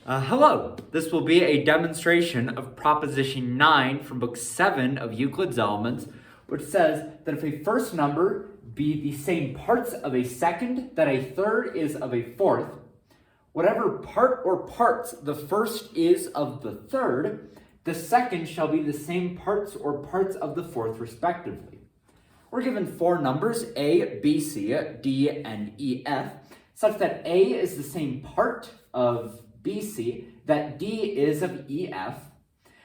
Hello, this will be a demonstration of Proposition 9 from Book 7 of Euclid's Elements, which says that if a first number be the same parts of a second that a third is of a fourth, whatever part or parts the first is of the third, the second shall be the same parts or parts of the fourth respectively. We're given four numbers, A, B, C, D, and E, F, such that A is the same part of BC that D is of EF.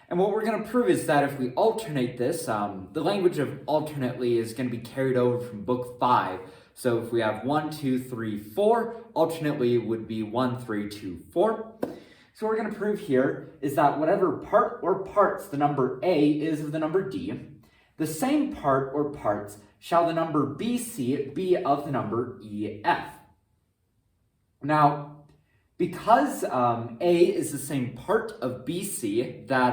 And what we're going to prove is that if we alternate this, the language of alternately is going to be carried over from Book 5. So if we have 1, 2, 3, 4, alternately would be 1, 3, 2, 4. So what we're going to prove here is that whatever part or parts the number A is of the number D, the same part or parts shall the number BC be of the number EF. Now, because A is the same part of BC that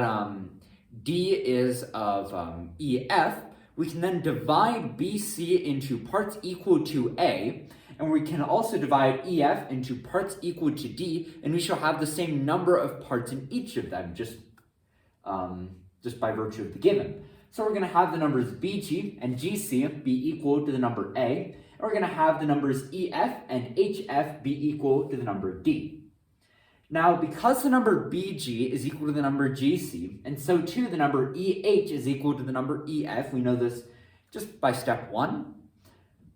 D is of EF, we can then divide BC into parts equal to A, and we can also divide EF into parts equal to D, and we shall have the same number of parts in each of them, just by virtue of the given. So we're going to have the numbers BG and GC be equal to the number A, and we're going to have the numbers EF and HF be equal to the number D. Now, because the number BG is equal to the number GC, and so too the number EH is equal to the number EF, we know this just by step 1.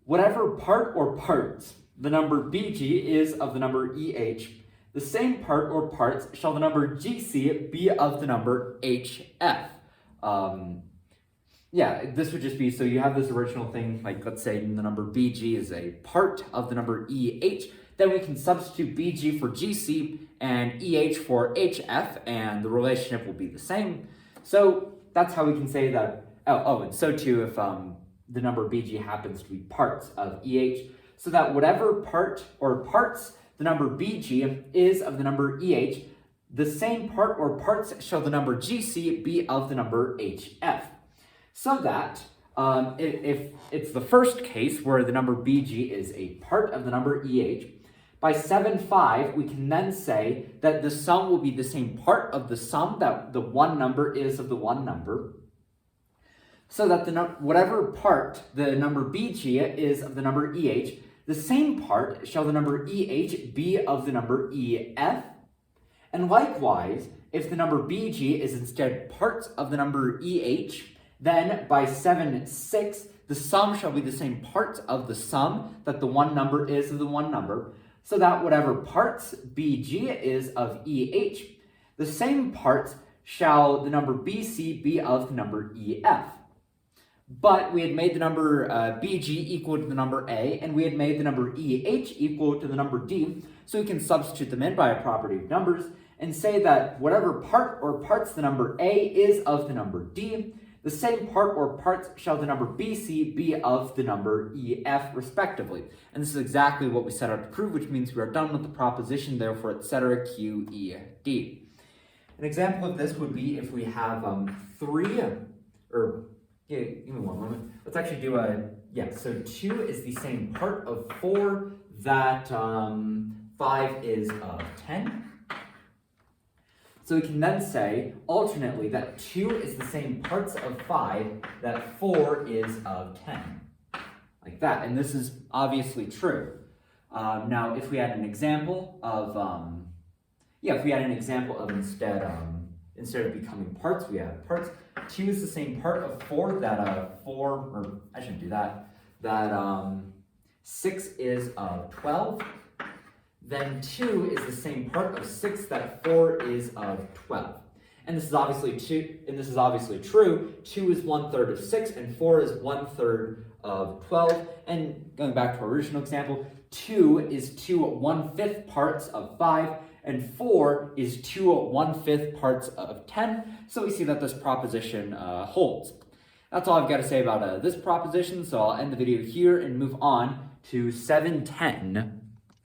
Whatever part or parts the number BG is of the number EH, the same part or parts shall the number GC be of the number HF. This would just be, so you have this original thing, like let's say the number BG is a part of the number EH, then we can substitute BG for GC and EH for HF, and the relationship will be the same. So that's how we can say that, and so too if the number BG happens to be parts of EH, so that whatever part or parts the number BG is of the number EH, the same part or parts shall the number GC be of the number HF. So that if it's the first case where the number BG is a part of the number EH, by 7(5), we can then say that the sum will be the same part of the sum that the one number is of the one number, so that whatever part the number BG is of the number EH, the same part shall the number EH be of the number EF, and likewise, if the number BG is instead parts of the number EH, then by 7(6), the sum shall be the same parts of the sum that the one number is of the one number, so that whatever parts BG is of EH, the same parts shall the number BC be of the number EF. But we had made the number BG equal to the number A, and we had made the number EH equal to the number D, so we can substitute them in by a property of numbers and say that whatever part or parts the number A is of the number D, the same part or parts shall the number BC be of the number EF respectively. And this is exactly what we set out to prove, which means we are done with the proposition, therefore, etc. Q, E, D. An example of this would be if we have give me one moment. Let's actually do so 2 is the same part of 4 that 5 is of 10. So we can then say, alternately, that 2 is the same parts of 5 that 4 is of 10. Like that, and this is obviously true. Now, if we had an example of, instead of becoming parts, we have parts. 2 is the same part of 4 that 6 is of 12. Then 2 is the same part of 6 that 4 is of 12. And this is obviously true. 2 is 1/3 of 6, and 4 is 1/3 of 12. And going back to our original example, 2 is 2 1/5 parts of 5, and 4 is 2 1/5 parts of 10. So we see that this proposition holds. That's all I've got to say about this proposition, so I'll end the video here and move on to 7.10.